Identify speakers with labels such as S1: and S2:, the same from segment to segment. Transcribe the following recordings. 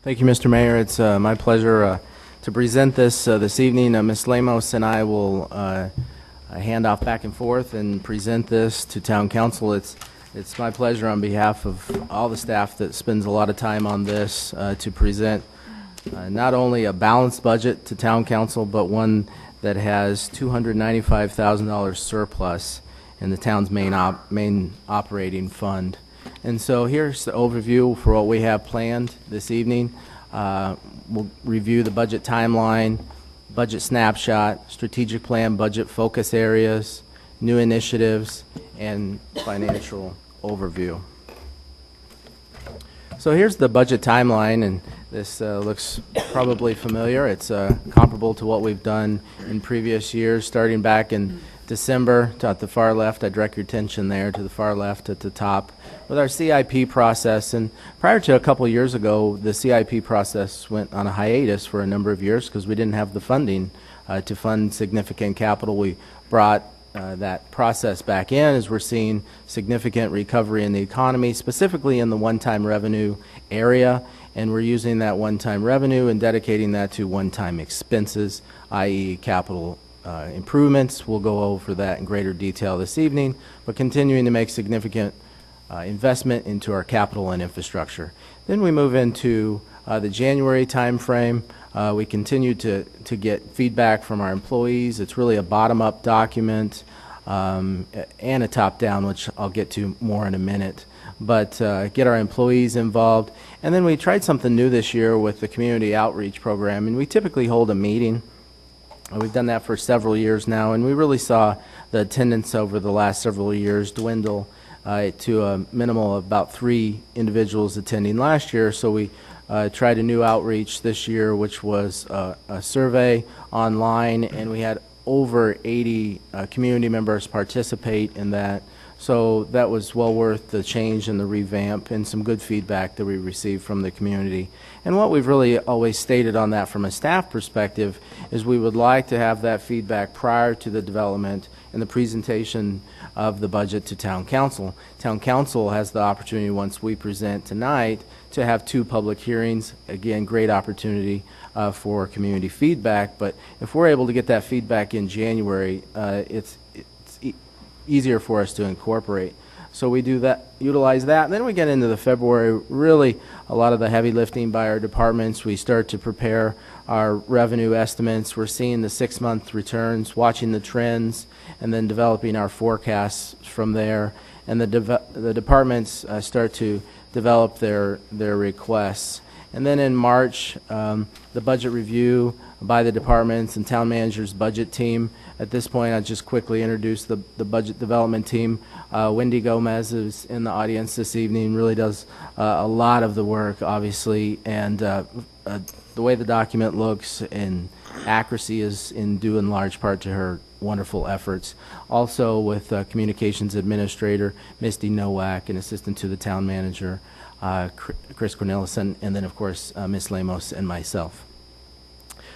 S1: Thank you, Mr. Mayor. It's my pleasure to present this this evening. Ms. Lemos and I will hand off back and forth and present this to Town Council. It's my pleasure on behalf of all the staff that spends a lot of time on this to present not only a balanced budget to Town Council, but one that has $295,000 surplus in the town's main operating fund. And so here's the overview for what we have planned this evening. We'll review the budget timeline, budget snapshot, strategic plan, budget focus areas, new initiatives, and financial overview. So here's the budget timeline, and this looks probably familiar. It's comparable to what we've done in previous years, starting back in December. At the far left, I direct your attention there to the far left at the top with our CIP process. And prior to a couple years ago, the CIP process went on a hiatus for a number of years because we didn't have the funding to fund significant capital. We brought that process back in as we're seeing significant recovery in the economy, specifically in the one-time revenue area, and we're using that one-time revenue and dedicating that to one-time expenses, i.e. capital improvements. We'll go over that in greater detail this evening, but continuing to make significant investment into our capital and infrastructure. Then we move into the January time frame. We continue to get feedback from our employees. It's really a bottom-up document and a top-down, which I'll get to more in a minute. But get our employees involved. And then we tried something new this year with the community outreach program, and we typically hold a meeting. We've done that for several years now, and we really saw the attendance over the last several years dwindle to a minimal of about 3 individuals attending last year. So we tried a new outreach this year, which was a survey online, and we had over 80 community members participate in that. So that was well worth the change and the revamp and some good feedback that we received from the community. And what we've really always stated on that from a staff perspective is we would like to have that feedback prior to the development and the presentation of the budget to Town Council. Town Council has the opportunity, once we present tonight, to have 2 public hearings. Again, great opportunity for community feedback. But if we're able to get that feedback in January, it's easier for us to incorporate. So we do that, utilize that, and then we get into the February, really a lot of the heavy lifting by our departments. We start to prepare our revenue estimates. We're seeing the 6-month returns, watching the trends, and then developing our forecasts from there. And the departments start to develop their requests. And then in March, the budget review by the departments and town manager's budget team. At this point, I'll just quickly introduce the budget development team. Wendy Gomez is in the audience this evening, really does a lot of the work, obviously, and the way the document looks and accuracy is due in large part to her wonderful efforts. Also with communications administrator Misty Nowak, and assistant to the town manager Chris Cornelison, and then of course Ms. Lemos and myself.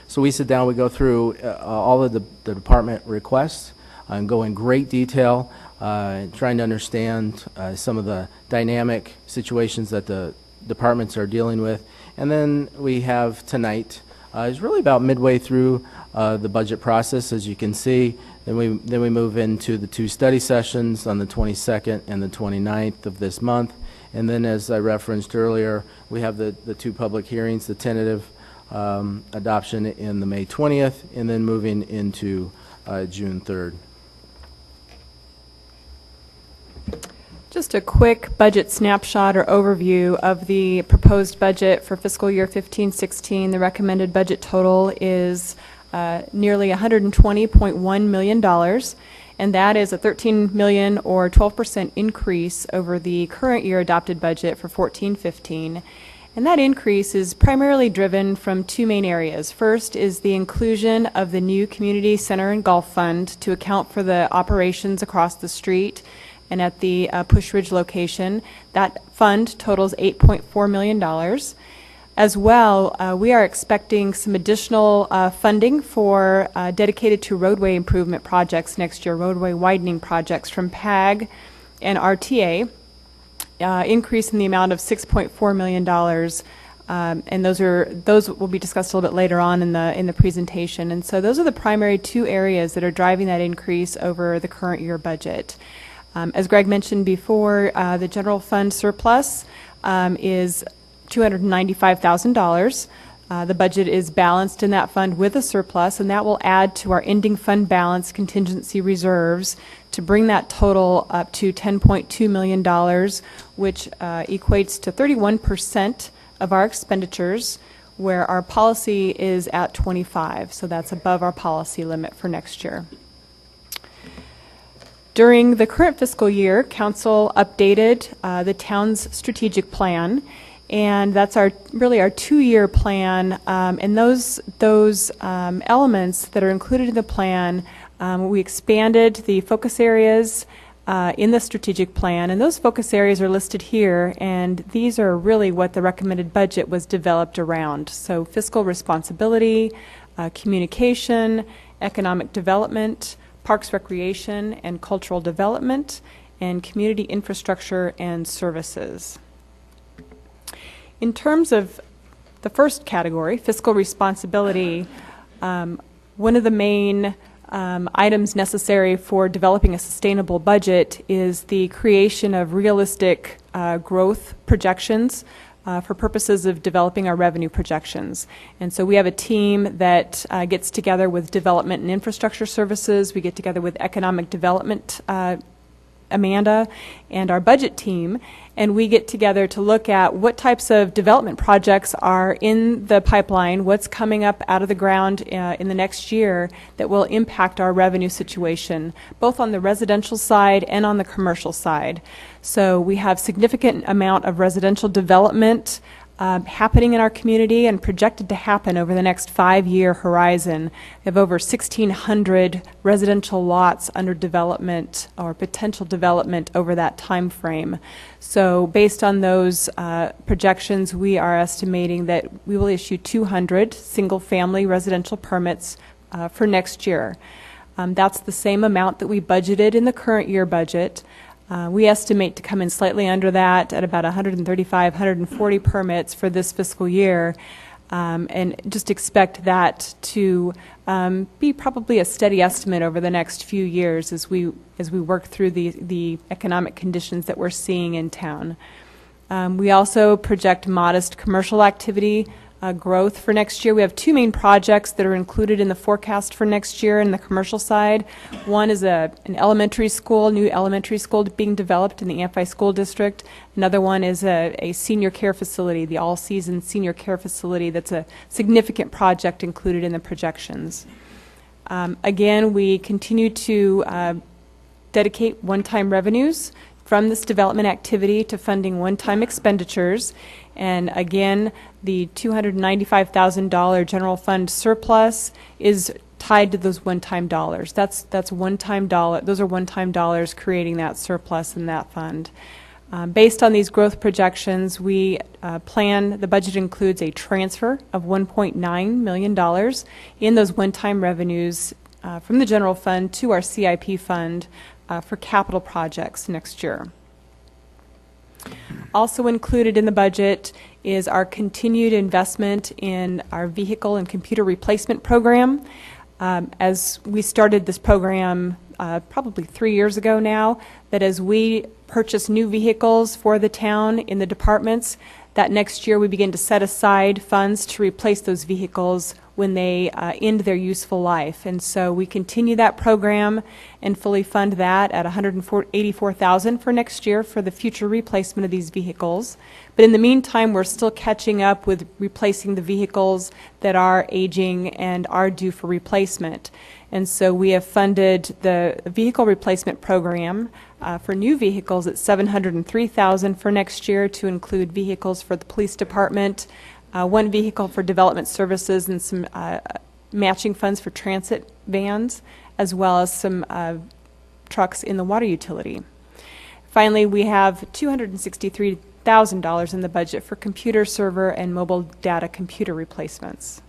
S1: So we sit down, we go through all of the department requests and go in great detail, trying to understand some of the dynamic situations that the departments are dealing with. And then we have tonight is really about midway through the budget process, as you can see. Then we move into the 2 study sessions on the 22nd and the 29th of this month. And then, as I referenced earlier, we have the 2 public hearings, the tentative adoption in the May 20th, and then moving into June 3rd.
S2: Just a quick budget snapshot or overview of the proposed budget for fiscal year 15-16. The recommended budget total is nearly $120.1 million, and that is a $13 million or 12% increase over the current year adopted budget for 14-15. And that increase is primarily driven from 2 main areas. First is the inclusion of the new Community Center and Golf Fund to account for the operations across the street and at the Push Ridge location. That fund totals $8.4 million. As well, we are expecting some additional funding for dedicated to roadway improvement projects next year, roadway widening projects from PAG and RTA. Increase in the amount of $6.4 million And those will be discussed a little bit later on in the presentation. And so those are the primary two areas that are driving that increase over the current year budget. As Greg mentioned before, the general fund surplus is $295,000. The budget is balanced in that fund with a surplus, and that will add to our ending fund balance contingency reserves to bring that total up to $10.2 million, which equates to 31% of our expenditures, where our policy is at 25%, so that's above our policy limit for next year. During the current fiscal year, Council updated the town's strategic plan, and that's really our 2-year plan. And those elements that are included in the plan, we expanded the focus areas in the strategic plan, and those focus areas are listed here, and these are really what the recommended budget was developed around. So fiscal responsibility, communication, economic development, parks, recreation, and cultural development, and community infrastructure and services. In terms of the first category, fiscal responsibility, one of the main items necessary for developing a sustainable budget is the creation of realistic growth projections for purposes of developing our revenue projections. And so we have a team that gets together with development and infrastructure services. We get together with economic development, Amanda, and our budget team, and we get together to look at what types of development projects are in the pipeline, what's coming up out of the ground in the next year that will impact our revenue situation, both on the residential side and on the commercial side. So we have significant amount of residential development happening in our community and projected to happen over the next 5-year horizon. We have over 1,600 residential lots under development or potential development over that time frame. So based on those projections, we are estimating that we will issue 200 single-family residential permits for next year. That's the same amount that we budgeted in the current year budget. We estimate to come in slightly under that at about 135, 140 permits for this fiscal year, and just expect that to be probably a steady estimate over the next few years as we work through the economic conditions that we're seeing in town. We also project modest commercial activity growth for next year. We have 2 main projects that are included in the forecast for next year in the commercial side. One is an elementary school, new elementary school being developed in the Amphi School District. Another one is a senior care facility, the all-season senior care facility. That's a significant project included in the projections. Again, we continue to dedicate one-time revenues from this development activity to funding one-time expenditures. And again, the $295,000 general fund surplus is tied to those one-time dollars. That's one-time dollar. Those are one-time dollars creating that surplus in that fund. Based on these growth projections, we plan, the budget includes a transfer of $1.9 million in those one-time revenues from the general fund to our CIP fund for capital projects next year. Also included in the budget is our continued investment in our vehicle and computer replacement program. As we started this program probably 3 years ago now, that as we purchase new vehicles for the town in the departments, that next year we begin to set aside funds to replace those vehicles when they end their useful life. And so we continue that program and fully fund that at $184,000 for next year for the future replacement of these vehicles. But in the meantime, we're still catching up with replacing the vehicles that are aging and are due for replacement. And so we have funded the vehicle replacement program for new vehicles at $703,000 for next year, to include vehicles for the police department, 1 vehicle for development services, and some matching funds for transit vans, as well as some trucks in the water utility. Finally, we have $263,000 in the budget for computer server and mobile data computer replacements.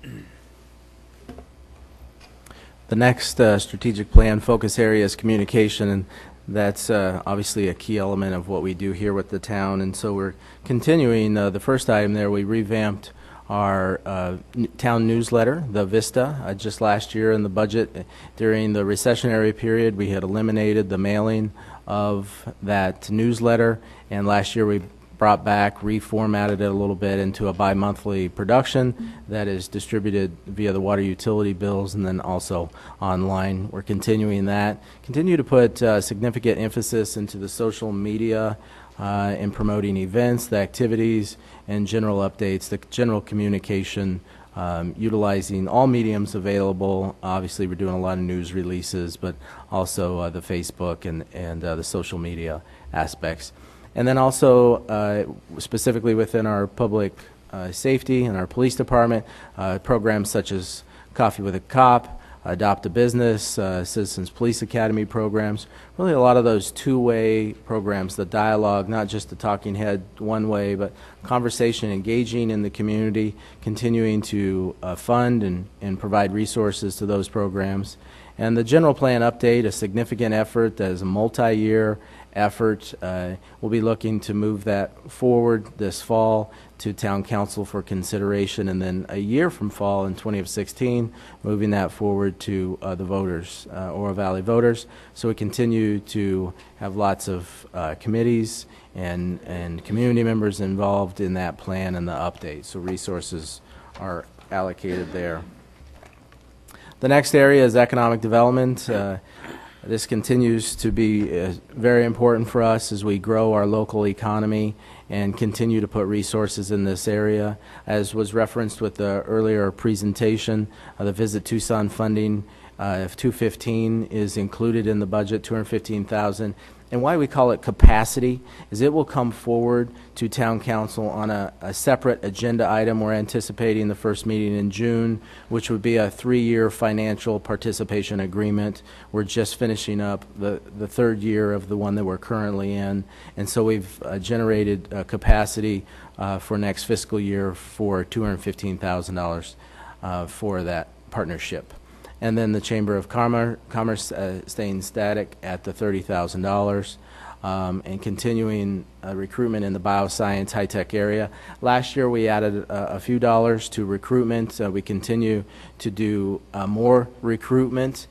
S1: The next strategic plan focus area is communication, and That's obviously a key element of what we do here with the town, and so we're continuing. The first item there, we revamped our town newsletter, the Vista. Just last year in the budget, during the recessionary period, we had eliminated the mailing of that newsletter, and last year we brought back, reformatted it a little bit into a bi-monthly production that is distributed via the water utility bills and then also online. We're continuing that. Continue to put significant emphasis into the social media in promoting events, the activities, and general updates, the general communication, utilizing all mediums available. Obviously, we're doing a lot of news releases, but also the Facebook and the social media aspects. And then also, specifically within our public safety and our police department, programs such as Coffee with a Cop, Adopt a Business, Citizens Police Academy programs, really a lot of those two-way programs, the dialogue, not just the talking head one way, but conversation, engaging in the community, continuing to fund and provide resources to those programs. And the general plan update, a significant effort that is a multi-year effort. We'll be looking to move that forward this fall to Town Council for consideration, and then a year from fall in 2016, moving that forward to the voters, Oro Valley voters. So we continue to have lots of committees and community members involved in that plan and the update. So resources are allocated there. The next area is economic development. This continues to be very important for us as we grow our local economy and continue to put resources in this area. As was referenced with the earlier presentation, the Visit Tucson funding of $215 is included in the budget, $215,000. And why we call it capacity is it will come forward to Town Council on a separate agenda item. We're anticipating the first meeting in June, which would be a 3-year financial participation agreement. We're just finishing up the third year of the one that we're currently in. And so we've generated capacity for next fiscal year for $215,000 for that partnership. And then the Chamber of Commerce staying static at the $30,000 and continuing recruitment in the bioscience high-tech area. Last year we added a few dollars to recruitment. We continue to do more recruitment.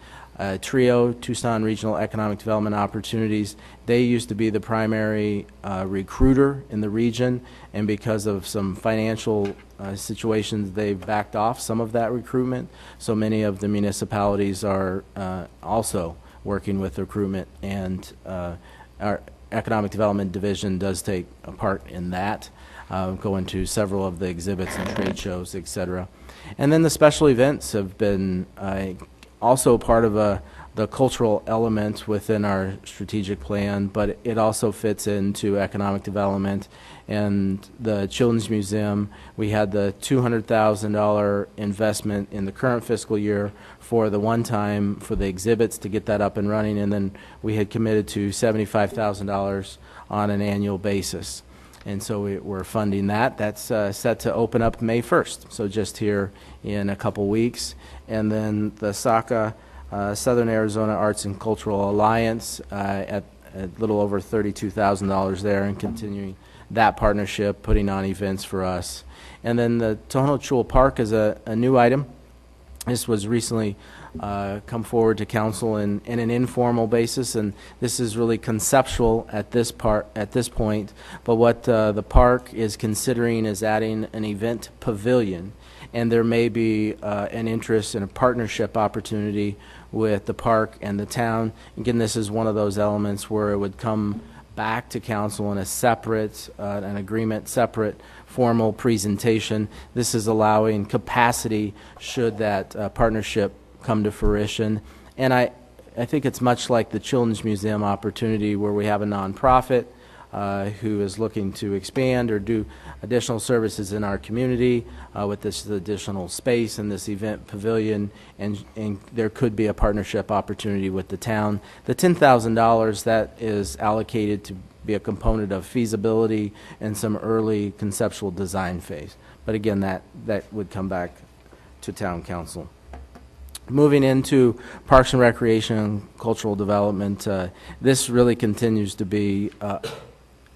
S1: TRIO, Tucson Regional Economic Development Opportunities, they used to be the primary recruiter in the region, and because of some financial situations, they've backed off some of that recruitment. So many of the municipalities are also working with recruitment, and our Economic Development Division does take a part in that, going to several of the exhibits and trade shows, etc. And then the special events have been also part of the cultural element within our strategic plan, but it also fits into economic development. And the Children's Museum, we had the $200,000 investment in the current fiscal year for the one time for the exhibits to get that up and running, and then we had committed to $75,000 on an annual basis. And so we're funding that. That's set to open up May 1st, so just here in a couple weeks. And then the SACA, Southern Arizona Arts and Cultural Alliance, at a little over $32,000 there, and continuing that partnership, putting on events for us. And then the Tohono Chul Park is a new item. This was recently come forward to council in an informal basis, and this is really conceptual at this point. But what the park is considering is adding an event pavilion, and there may be an interest in a partnership opportunity with the park and the town. Again, this is one of those elements where it would come back to council in a separate, an agreement, separate formal presentation. This is allowing capacity should that partnership come to fruition. And I think it's much like the Children's Museum opportunity, where we have a nonprofit who is looking to expand or do additional services in our community with this additional space and this event pavilion, and there could be a partnership opportunity with the town. The $10,000 that is allocated to be a component of feasibility and some early conceptual design phase. But again, that would come back to town council. Moving into Parks and Recreation and Cultural Development, this really continues to be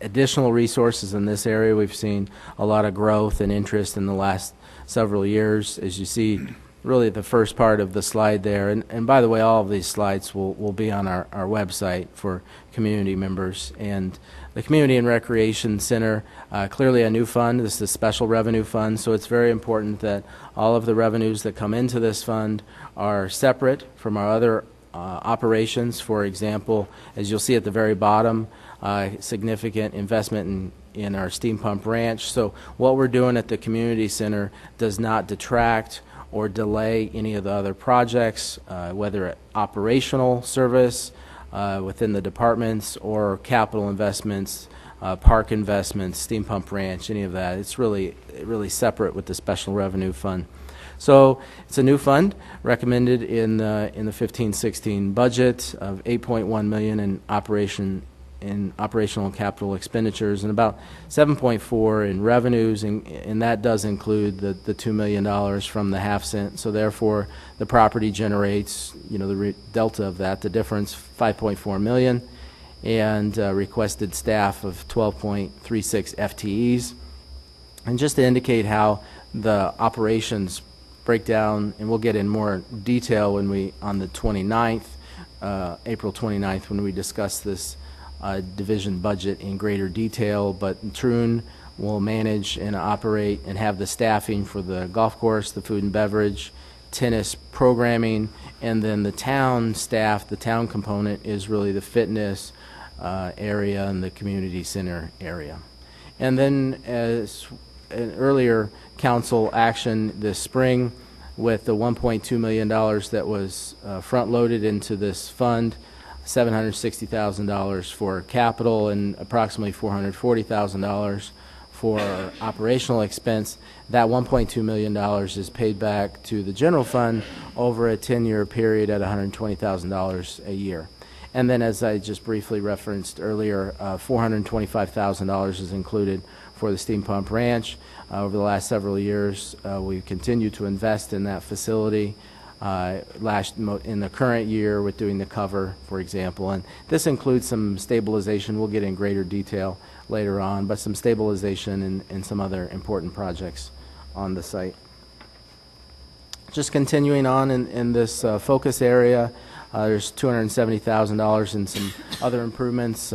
S1: additional resources in this area. We've seen a lot of growth and interest in the last several years. As you see, really the first part of the slide there, and by the way, all of these slides will be on our website for community members. And the Community and Recreation Center, clearly a new fund. This is a special revenue fund, so it's very important that all of the revenues that come into this fund are separate from our other operations. For example, as you'll see at the very bottom, significant investment in our steam pump ranch. So what we're doing at the community center does not detract or delay any of the other projects, whether operational service within the departments or capital investments, park investments, steam pump ranch, any of that. It's really separate with the special revenue fund. So it's a new fund recommended in the 15-16 budget of $8.1 million in operational and capital expenditures, and about 7.4 in revenues, and that does include the $2 million from the half cent. So therefore, the property generates, the delta of that, the difference, $5.4 million, and requested staff of 12.36 FTEs. And just to indicate how the operations break down, and we'll get in more detail when on the 29th, April 29th, when we discuss this division budget in greater detail. But Troon will manage and operate and have the staffing for the golf course, the food and beverage, tennis programming, and then the town staff, the town component, is really the fitness area and the community center area. And then, as an earlier council action this spring, with the $1.2 million that was front-loaded into this fund, $760,000 for capital and approximately $440,000 for operational expense. That $1.2 million is paid back to the general fund over a 10-year period at $120,000 a year. And then, as I just briefly referenced earlier, $425,000 is included for the steam pump ranch. Over the last several years, we've continued to invest in that facility. In the current year with doing the cover, for example, and this includes some stabilization. We'll get in greater detail later on, but some stabilization and some other important projects on the site. Just continuing on in this focus area, there's $270,000 in some other improvements,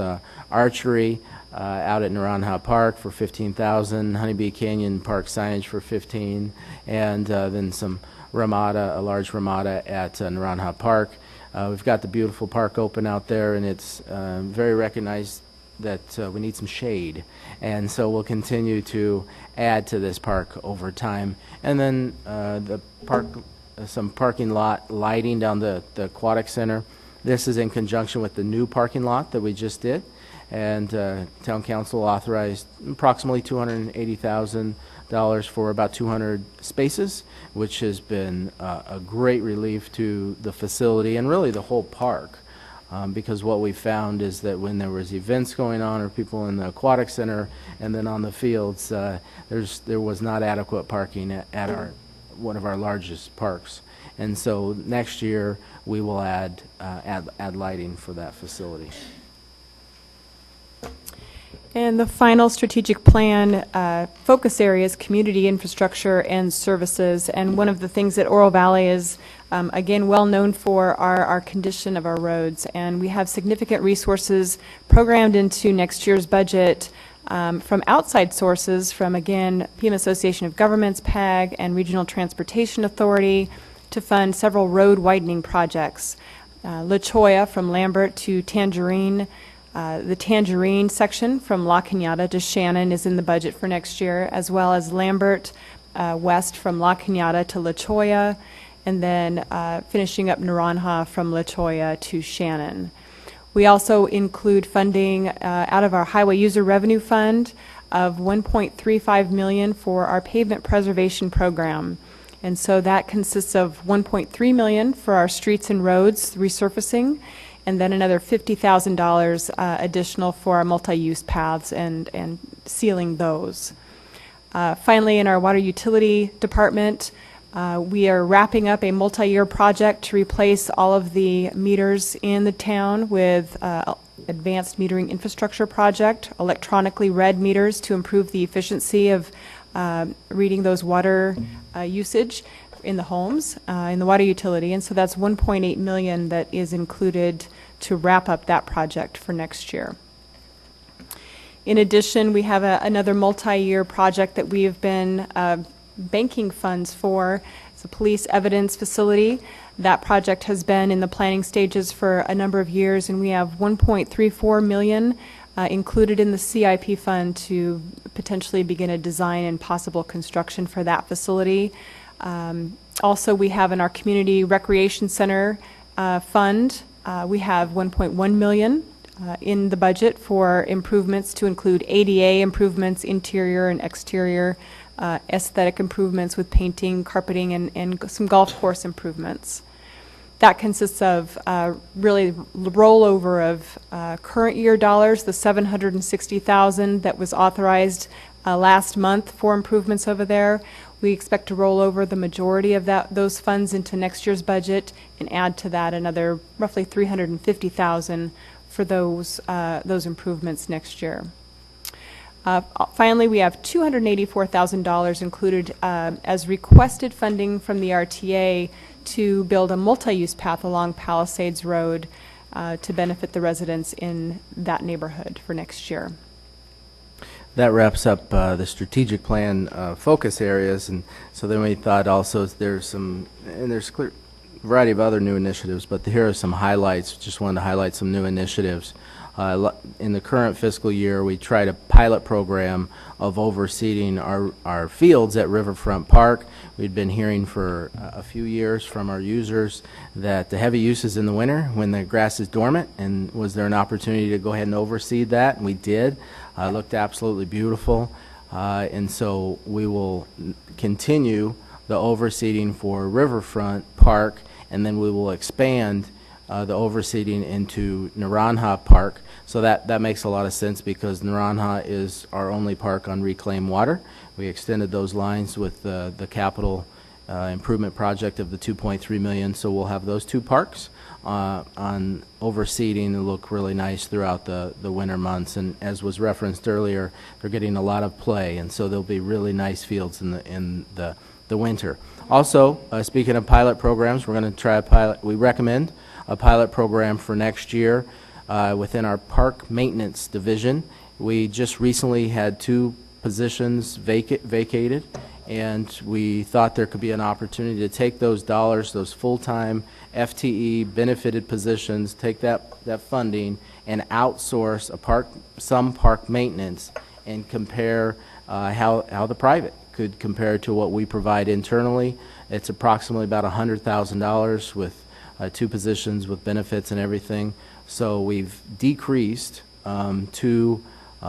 S1: archery out at Naranjo Park for $15,000, Honeybee Canyon Park signage for $15,000, and then some ramada, a large ramada at Naranjo Park. We've got the beautiful park open out there, and it's very recognized that we need some shade, and so we'll continue to add to this park over time. And then the park, some parking lot lighting down the aquatic center. This is in conjunction with the new parking lot that we just did, and Town Council authorized approximately $280,000 for about 200 spaces, which has been a great relief to the facility and really the whole park, because what we found is that when there was events going on or people in the aquatic center and then on the fields, there was not adequate parking at one of our largest parks. And so next year we will add lighting for that facility.
S2: And the final strategic plan focus area is community infrastructure and services. And one of the things that Oro Valley is, again, well known for are our condition of our roads. And we have significant resources programmed into next year's budget from outside sources, from, again, PM Association of Governments, PAG, and Regional Transportation Authority, to fund several road widening projects. La Cholla from Lambert to Tangerine. The Tangerine section from La Cañada to Shannon is in the budget for next year, as well as Lambert west from La Cañada to La Cholla, and then finishing up Naranjo from La Cholla to Shannon. We also include funding out of our Highway User Revenue Fund of $1.35 million for our pavement preservation program. And so that consists of $1.3 million for our streets and roads resurfacing, and then another $50,000 additional for our multi-use paths and sealing those. Finally, in our water utility department, We are wrapping up a multi-year project to replace all of the meters in the town with advanced metering infrastructure project, electronically read meters to improve the efficiency of reading those water usage in the homes, in the water utility. And so that's $1.8 million that is included to wrap up that project for next year. In addition, we have another multi-year project that we have been banking funds for. It's a police evidence facility. That project has been in the planning stages for a number of years, and we have $1.34 million included in the CIP fund to potentially begin a design and possible construction for that facility. Also, we have in our community recreation center fund, we have $1.1 million in the budget for improvements to include ADA improvements, interior and exterior, aesthetic improvements with painting, carpeting, and some golf course improvements. That consists of really rollover of current year dollars, the $760,000 that was authorized last month for improvements over there. We expect to roll over the majority of those funds into next year's budget and add to that another roughly $350,000 for those improvements next year. Finally, we have $284,000 included as requested funding from the RTA to build a multi-use path along Palisades Road to benefit the residents in that neighborhood for next year.
S1: That wraps up the strategic plan focus areas, and so then we thought also there's a clear variety of other new initiatives, but here are some highlights. Just wanted to highlight some new initiatives. In the current fiscal year, we tried a pilot program of overseeding our fields at Riverfront Park. We'd been hearing for a few years from our users that the heavy use is in the winter when the grass is dormant, and was there an opportunity to go ahead and overseed that? And we did. It looked absolutely beautiful, and so we will continue the overseeding for Riverfront Park, and then we will expand the overseeding into Naranja Park. So that makes a lot of sense because Naranja is our only park on reclaimed water. We extended those lines with the capital improvement project of the $2.3 million, so we'll have those two parks on overseeding and look really nice throughout the winter months. And as was referenced earlier, they're getting a lot of play, and so there'll be really nice fields in the winter. Also, speaking of pilot programs, we're going to try a pilot. We recommend a pilot program for next year within our park maintenance division. We just recently had 2 positions vacated, and we thought there could be an opportunity to take those dollars, those full-time FTE benefited positions, take that funding and outsource some park maintenance and compare how the private could compare to what we provide internally. It's approximately about $100,000 with 2 positions with benefits and everything. So we've decreased 2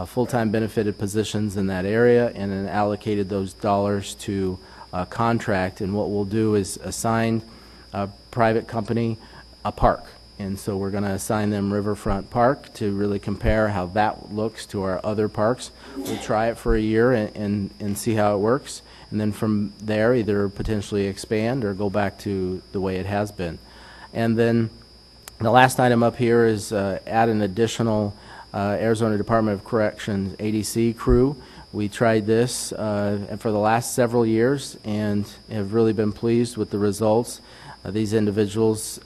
S1: full-time benefited positions in that area and then allocated those dollars to a contract. And what we'll do is assign a private company a park. And so we're going to assign them Riverfront Park to really compare how that looks to our other parks. We'll try it for a year and see how it works. And then from there, either potentially expand or go back to the way it has been. And then the last item up here is add an additional Arizona Department of Corrections ADC crew. We tried this for the last several years and have really been pleased with the results. These individuals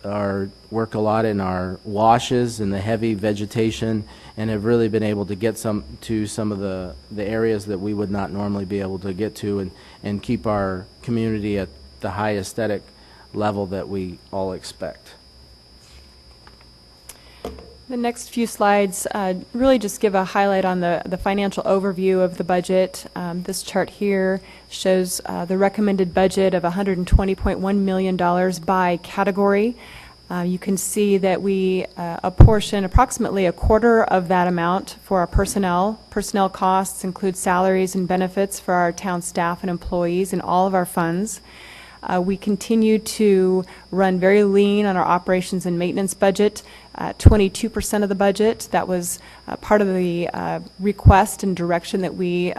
S1: work a lot in our washes and the heavy vegetation and have really been able to get to some of the areas that we would not normally be able to get to and keep our community at the high aesthetic level that we all expect.
S2: The next few slides really just give a highlight on the financial overview of the budget. This chart here shows the recommended budget of $120.1 million by category. You can see that we apportion approximately a quarter of that amount for our personnel. Personnel costs include salaries and benefits for our town staff and employees in all of our funds. We continue to run very lean on our operations and maintenance budget, 22% of the budget. That was part of the request and direction that we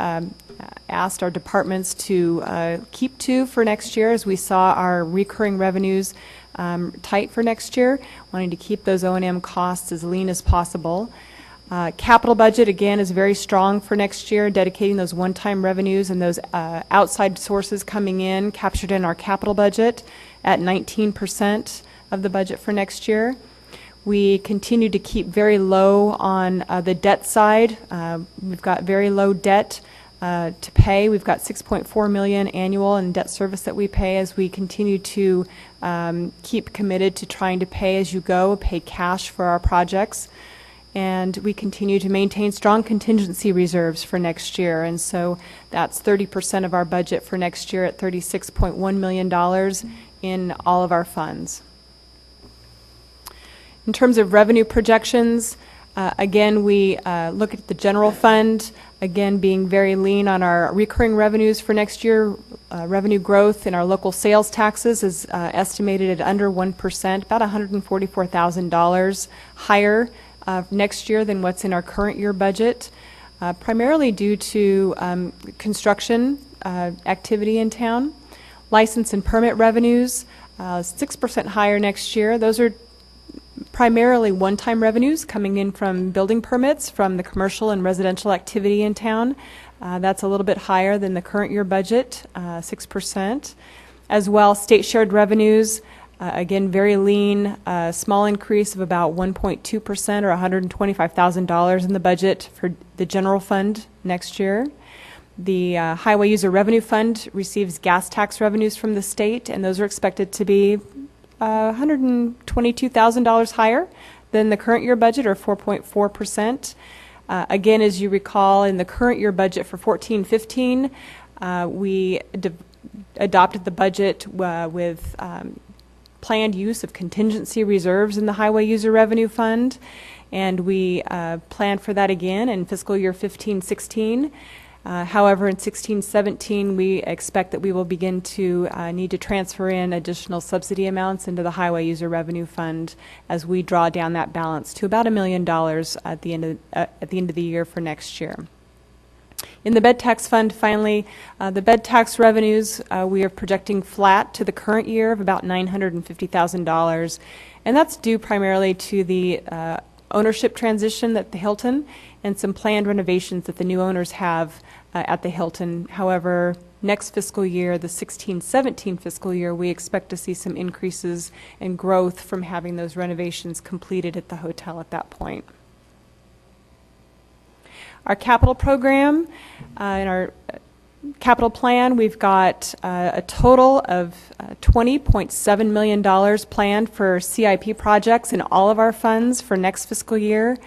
S2: asked our departments to keep to for next year, as we saw our recurring revenues tight for next year, wanting to keep those O&M costs as lean as possible. Capital budget, again, is very strong for next year, dedicating those one-time revenues and those outside sources coming in, captured in our capital budget at 19% of the budget for next year. We continue to keep very low on the debt side. We've got very low debt to pay. We've got $6.4 million annual in debt service that we pay, as we continue to keep committed to trying to pay as you go, pay cash for our projects. And we continue to maintain strong contingency reserves for next year. And so that's 30% of our budget for next year at $36.1 million in all of our funds. In terms of revenue projections, again, we look at the general fund, again, being very lean on our recurring revenues for next year. Revenue growth in our local sales taxes is estimated at under 1%, about $144,000 higher next year than what's in our current year budget, primarily due to construction activity in town. License and permit revenues, 6% higher next year. Those are primarily one-time revenues coming in from building permits from the commercial and residential activity in town. That's a little bit higher than the current year budget, 6%. As well, state shared revenues, again, very lean, small increase of about 1.2% or $125,000 in the budget for the general fund next year. The Highway User Revenue Fund receives gas tax revenues from the state, and those are expected to be $122,000 higher than the current year budget, or 4.4%. Again, as you recall, in the current year budget for 14-15, we adopted the budget with planned use of contingency reserves in the Highway User Revenue Fund, and we planned for that again in fiscal year 15-16. However, in 16-17, we expect that we will begin to need to transfer in additional subsidy amounts into the Highway User Revenue Fund as we draw down that balance to about $1 million at the end of the year for next year. In the bed tax fund, finally, the bed tax revenues, we are projecting flat to the current year of about $950,000, and that's due primarily to the ownership transition at the Hilton and some planned renovations that the new owners have at the Hilton. However, next fiscal year, the 16-17 fiscal year, we expect to see some increases in growth from having those renovations completed at the hotel at that point. Our capital program, in our capital plan, we've got a total of $20.7 million planned for CIP projects in all of our funds for next fiscal year.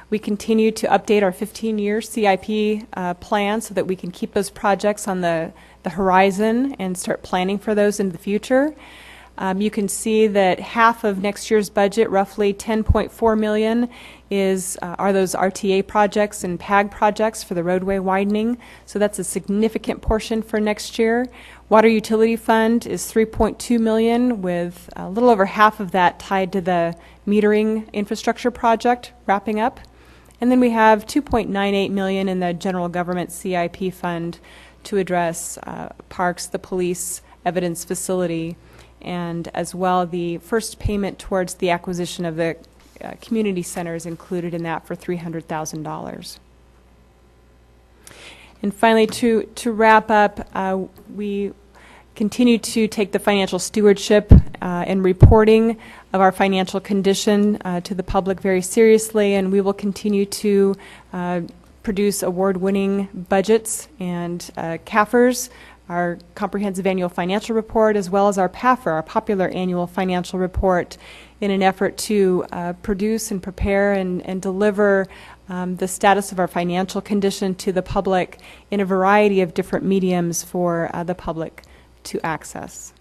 S2: We continue to update our 15-year CIP plan so that we can keep those projects on the horizon and start planning for those in the future. You can see that half of next year's budget, roughly $10.4 million, are those RTA projects and PAG projects for the roadway widening. So that's a significant portion for next year. Water Utility Fund is $3.2 million, with a little over half of that tied to the metering infrastructure project wrapping up. And then we have $2.98 million in the General Government CIP Fund to address parks, the police evidence facility, and as well the first payment towards the acquisition of the community center is included in that for $300,000. And finally, to wrap up, we continue to take the financial stewardship and reporting of our financial condition to the public very seriously, and we will continue to produce award-winning budgets and CAFRs, our Comprehensive Annual Financial Report, as well as our PAFR, our Popular Annual Financial Report, in an effort to produce and prepare and deliver the status of our financial condition to the public in a variety of different mediums for the public to access.